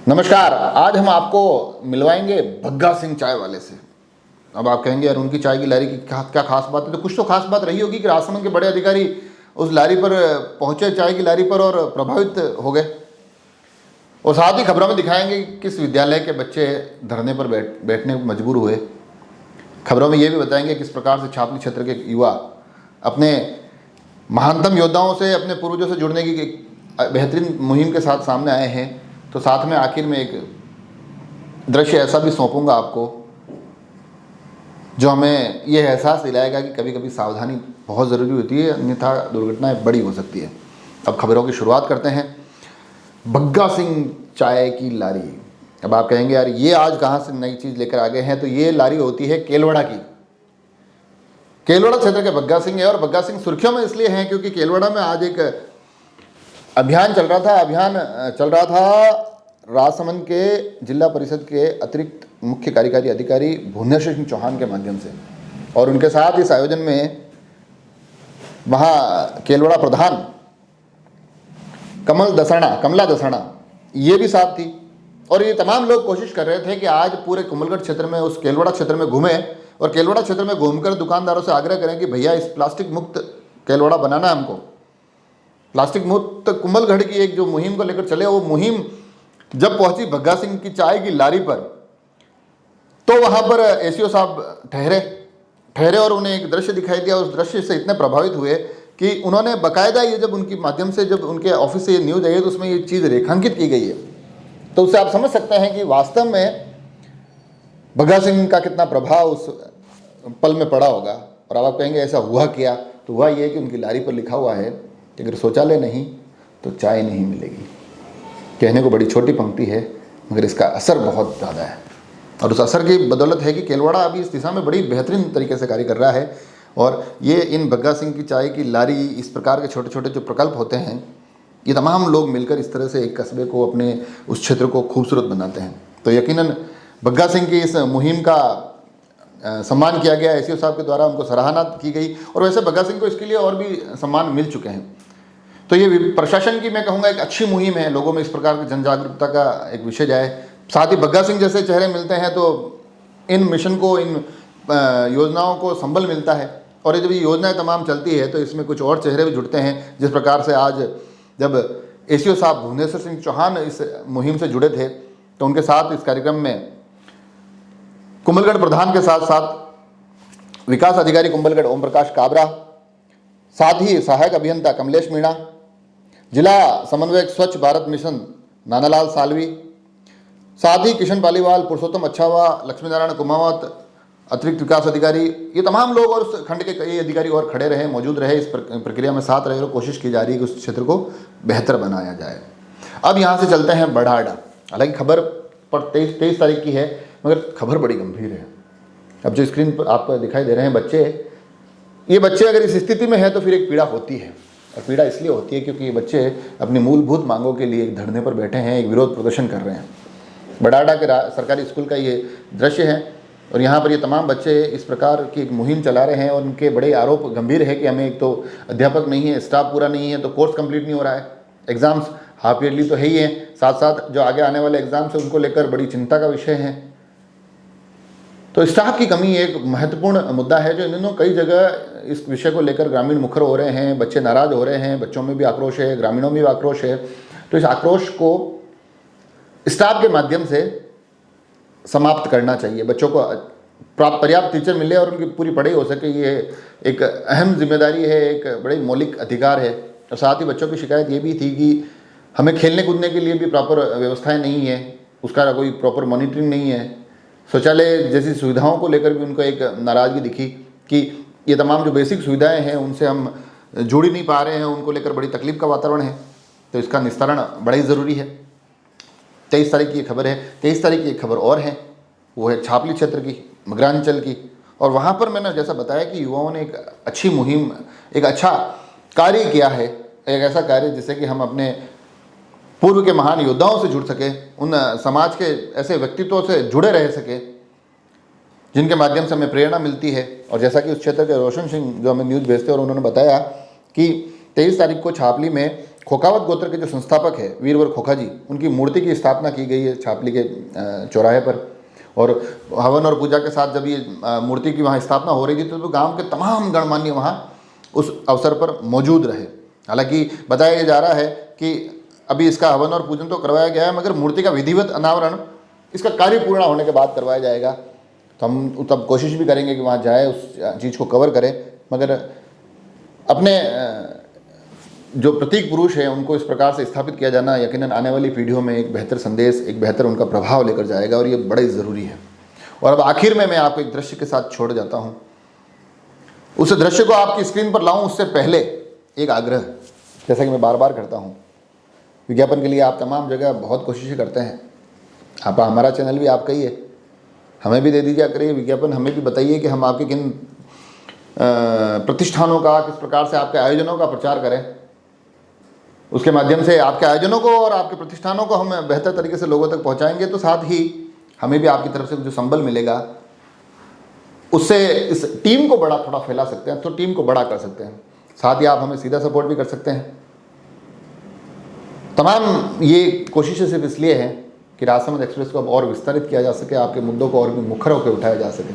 नमस्कार। आज हम आपको मिलवाएंगे भग्गा सिंह चाय वाले से। अब आप कहेंगे यार उनकी चाय की लारी की क्या खास बात है। तो कुछ तो खास बात रही होगी कि राजसमंद के बड़े अधिकारी उस लारी पर पहुंचे, चाय की लारी पर, और प्रभावित हो गए। और साथ ही खबरों में दिखाएंगे कि किस विद्यालय के बच्चे धरने पर बैठने को मजबूर हुए। खबरों में ये भी बताएंगे किस प्रकार से छावनी क्षेत्र के युवा अपने महानतम योद्धाओं से, अपने पूर्वजों से जुड़ने की एक बेहतरीन मुहिम के साथ सामने आए हैं। तो साथ में आखिर में एक दृश्य ऐसा भी सौंपूंगा आपको जो हमें यह एहसास दिलाएगा कि कभी कभी सावधानी बहुत ज़रूरी होती है, अन्यथा दुर्घटनाएं बड़ी हो सकती है। अब खबरों की शुरुआत करते हैं। भग्गा सिंह चाय की लारी। अब आप कहेंगे यार ये आज कहाँ से नई चीज़ लेकर आ गए हैं। तो ये लारी होती है केलवड़ा की। केलवड़ा क्षेत्र के भग्गा सिंह है, और भग्गा सिंह सुर्खियों में इसलिए हैं क्योंकि केलवड़ा में आज एक अभियान चल रहा था राजसमंद के जिला परिषद के अतिरिक्त मुख्य कार्यकारी अधिकारी भुवनेश्वर सिंह चौहान के माध्यम से। और उनके साथ इस आयोजन में वहाँ केलवड़ा प्रधान कमला दसाना ये भी साथ थी। और ये तमाम लोग कोशिश कर रहे थे कि आज पूरे कुंभलगढ़ क्षेत्र में, उस केलवड़ा क्षेत्र में घूमें और केलवड़ा क्षेत्र में घूमकर दुकानदारों से आग्रह करें कि भैया इस प्लास्टिक मुक्त केलवड़ा बनाना है हमको। प्लास्टिक मुक्त कुंभलगढ़ की एक जो मुहिम को लेकर चले, वो मुहिम जब पहुंची भग्गा सिंह की चाय की लारी पर, तो वहां पर एसईओ साहब ठहरे और उन्हें एक दृश्य दिखाई दिया। उस दृश्य से इतने प्रभावित हुए कि उन्होंने बाकायदा ये, जब उनकी माध्यम से जब उनके ऑफिस से ये न्यूज़ आई तो उसमें ये चीज़ रेखांकित की गई है। तो उससे आप समझ सकते हैं कि वास्तव में भग्गा सिंह का कितना प्रभाव उस पल में पड़ा होगा। और अब आप कहेंगे ऐसा हुआ क्या। तो हुआ ये कि उनकी लारी पर लिखा हुआ है कि अगर शौचालय नहीं तो चाय नहीं मिलेगी। कहने को बड़ी छोटी पंक्ति है, मगर इसका असर बहुत ज़्यादा है। और उस असर की बदौलत है कि केलवड़ा अभी इस दिशा में बड़ी बेहतरीन तरीके से कार्य कर रहा है। और ये इन भग्गा सिंह की चाय की लारी, इस प्रकार के छोटे छोटे जो प्रकल्प होते हैं, ये तमाम लोग मिलकर इस तरह से एक कस्बे को, अपने उस क्षेत्र को खूबसूरत बनाते हैं। तो यकीनन भग्गा सिंह की इस मुहिम का सम्मान किया गया एसईओ साहब के द्वारा, उनको सराहना की गई। और वैसे भग्गा सिंह को इसके लिए और भी सम्मान मिल चुके हैं। तो ये प्रशासन की, मैं कहूँगा, एक अच्छी मुहिम है। लोगों में इस प्रकार की जन जागरूकता का एक विषय जाए। साथ ही भग्गा सिंह जैसे चेहरे मिलते हैं तो इन मिशन को, इन योजनाओं को संबल मिलता है। और जब ये योजनाएं तमाम चलती है तो इसमें कुछ और चेहरे भी जुड़ते हैं। जिस प्रकार से आज जब एसईओ साहब भुवनेश्वर सिंह चौहान इस मुहिम से जुड़े थे तो उनके साथ इस कार्यक्रम में कुंभलगढ़ प्रधान के साथ साथ विकास अधिकारी कुंभलगढ़ ओम प्रकाश काबरा, साथ ही सहायक अभियंता कमलेश मीणा, जिला समन्वयक स्वच्छ भारत मिशन नानालाल सालवी, साथ ही किशन पालीवाल, पुरुषोत्तम अच्छावा, लक्ष्मी नारायण कुमावत, अतिरिक्त विकास अधिकारी, ये तमाम लोग और उस खंड के कई अधिकारी और खड़े रहे, मौजूद रहे, इस प्रक्रिया में साथ रहे और कोशिश की जा रही है कि उस क्षेत्र को बेहतर बनाया जाए। अब यहाँ से चलते हैं बड़ाडा। हालांकि खबर पर 23 तारीख की है, मगर खबर बड़ी गंभीर है। अब जो स्क्रीन पर आपको दिखाई दे रहे हैं बच्चे, ये बच्चे अगर इस स्थिति में है तो फिर एक पीड़ा होती है। और पीड़ा इसलिए होती है क्योंकि ये बच्चे अपनी मूलभूत मांगों के लिए एक धरने पर बैठे हैं, एक विरोध प्रदर्शन कर रहे हैं। बड़ाडा के सरकारी स्कूल का ये दृश्य है। और यहाँ पर ये तमाम बच्चे इस प्रकार की एक मुहिम चला रहे हैं। और उनके बड़े आरोप गंभीर है कि हमें एक तो अध्यापक नहीं है, स्टाफ पूरा नहीं है, तो कोर्स कंप्लीट नहीं हो रहा है, एग्ज़ाम्स हाफ ईयरली तो है ही है, साथ साथ जो आगे आने वाले एग्ज़ाम्स हैं उनको लेकर बड़ी चिंता का विषय है। तो स्टाफ की कमी एक महत्वपूर्ण मुद्दा है जो इन दिनों कई जगह इस विषय को लेकर ग्रामीण मुखर हो रहे हैं, बच्चे नाराज़ हो रहे हैं, बच्चों में भी आक्रोश है, ग्रामीणों में भी आक्रोश है। तो इस आक्रोश को स्टाफ के माध्यम से समाप्त करना चाहिए। बच्चों को पर्याप्त टीचर मिले और उनकी पूरी पढ़ाई हो सके, ये एक अहम जिम्मेदारी है, एक बड़े मौलिक अधिकार है। और साथ ही बच्चों की शिकायत ये भी थी कि हमें खेलने कूदने के लिए भी प्रॉपर व्यवस्थाएं नहीं है, उसका कोई प्रॉपर मॉनिटरिंग नहीं है। शौचालय जैसी सुविधाओं को लेकर भी उनको एक नाराज़गी दिखी कि ये तमाम जो बेसिक सुविधाएं हैं उनसे हम जुड़ ही नहीं पा रहे हैं, उनको लेकर बड़ी तकलीफ का वातावरण है। तो इसका निस्तारण बड़ा ही ज़रूरी है। 23 तारीख की ये खबर है। 23 तारीख की एक खबर और है, वो है छावनी क्षेत्र की, मगरांचल की। और वहाँ पर मैंने जैसा बताया कि युवाओं ने एक अच्छी मुहिम, एक अच्छा कार्य किया है, एक ऐसा कार्य जिससे कि हम अपने पूर्व के महान योद्धाओं से जुड़ सके, उन समाज के ऐसे व्यक्तित्वों से जुड़े रह सके जिनके माध्यम से हमें प्रेरणा मिलती है। और जैसा कि उस क्षेत्र के रोशन सिंह जो हमें न्यूज़ भेजते हैं और उन्होंने बताया कि 23 तारीख को छावनी में खोखावत गोत्र के जो संस्थापक है वीरवर खोखा जी, उनकी मूर्ति की स्थापना की गई है छापली के चौराहे पर। और हवन और पूजा के साथ जब ये मूर्ति की वहाँ स्थापना हो रही थी तो गांव के तमाम गणमान्य वहाँ उस अवसर पर मौजूद रहे। हालांकि बताया जा रहा है कि अभी इसका हवन और पूजन तो करवाया गया है, मगर मूर्ति का विधिवत अनावरण इसका कार्य पूर्ण होने के बाद करवाया जाएगा। तो हम तब कोशिश भी करेंगे कि वहाँ जाए, उस चीज़ को कवर करें। मगर अपने जो प्रतीक पुरुष हैं उनको इस प्रकार से स्थापित किया जाना यकीनन आने वाली पीढ़ियों में एक बेहतर संदेश, एक बेहतर उनका प्रभाव लेकर जाएगा, और ये बड़ा ही ज़रूरी है। और अब आखिर में मैं आपको एक दृश्य के साथ छोड़ जाता हूँ। उस दृश्य को आपकी स्क्रीन पर लाऊं उससे पहले एक आग्रह, जैसा कि मैं बार बार करता हूँ, विज्ञापन के लिए आप तमाम जगह बहुत कोशिशें करते हैं। आप, हमारा चैनल भी आपका ही है, हमें भी दे दीजिए करिए विज्ञापन, हमें भी बताइए कि हम आपके किन प्रतिष्ठानों का, किस प्रकार से आपके आयोजनों का प्रचार करें। उसके माध्यम से आपके आयोजनों को और आपके प्रतिष्ठानों को हम बेहतर तरीके से लोगों तक पहुंचाएंगे, तो साथ ही हमें भी आपकी तरफ से जो संबल मिलेगा उससे इस टीम को बड़ा थोड़ा फैला सकते हैं, तो टीम को बड़ा कर सकते हैं। साथ ही आप हमें सीधा सपोर्ट भी कर सकते हैं। तमाम ये कोशिशें सिर्फ इसलिए हैं कि राजसमंद एक्सप्रेस को अब और विस्तारित किया जा सके, आपके मुद्दों को और भी मुखर होकर उठाया जा सके।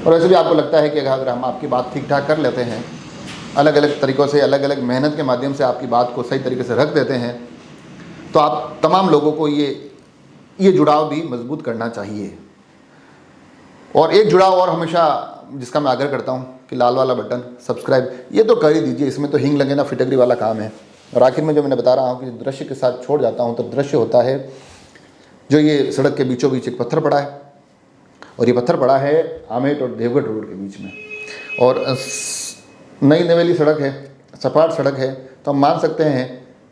और वैसे भी आपको लगता है कि अगर हम आपकी बात ठीक ठाक कर लेते हैं, अलग अलग तरीक़ों से, अलग अलग मेहनत के माध्यम से आपकी बात को सही तरीके से रख देते हैं, तो आप तमाम लोगों को ये जुड़ाव भी मजबूत करना चाहिए। और एक जुड़ाव और हमेशा जिसका मैं आग्रह करता हूँ कि लाल वाला बटन सब्सक्राइब ये तो कर ही दीजिए, इसमें तो हिंग लगे ना फिटकरी वाला काम है। और आखिर में जो मैंने बता रहा हूँ कि दृश्य के साथ छोड़ जाता हूँ, तो दृश्य होता है जो ये सड़क के बीचों बीच एक पत्थर पड़ा है, और ये पत्थर पड़ा है आमेट और देवगढ़ रोड के बीच में। और नई नवेली सड़क है, सपाट सड़क है, तो हम मान सकते हैं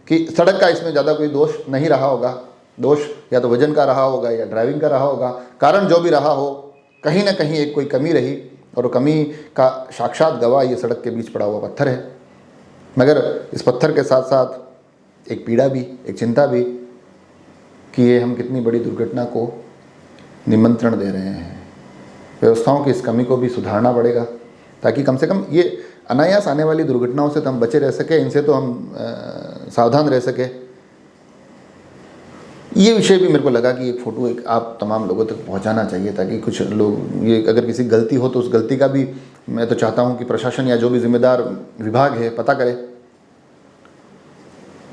कि सड़क का इसमें ज़्यादा कोई दोष नहीं रहा होगा। दोष या तो वजन का रहा होगा या ड्राइविंग का रहा होगा। कारण जो भी रहा हो, कहीं ना कहीं एक कोई कमी रही, और कमी का साक्षात गवाह ये सड़क के बीच पड़ा हुआ पत्थर है। मगर इस पत्थर के साथ साथ एक पीड़ा भी, एक चिंता भी कि ये हम कितनी बड़ी दुर्घटना को निमंत्रण दे रहे हैं। व्यवस्थाओं की इस कमी को भी सुधारना पड़ेगा, ताकि कम से कम ये अनायास आने वाली दुर्घटनाओं से तो हम बचे रह सके, इनसे तो हम सावधान रह सके। ये विषय भी मेरे को लगा कि एक फ़ोटो एक आप तमाम लोगों तक पहुंचाना चाहिए, ताकि कुछ लोग, ये अगर किसी गलती हो तो उस गलती का भी मैं तो चाहता हूं कि प्रशासन या जो भी जिम्मेदार विभाग है पता करे,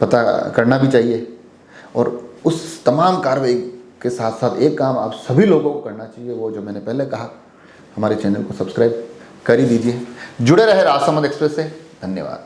पता करना भी चाहिए। और उस तमाम कार्रवाई के साथ साथ एक काम आप सभी लोगों को करना चाहिए, वो जो मैंने पहले कहा, हमारे चैनल को सब्सक्राइब कर ही दीजिए। जुड़े रहे राजसमंद एक्सप्रेस से। धन्यवाद।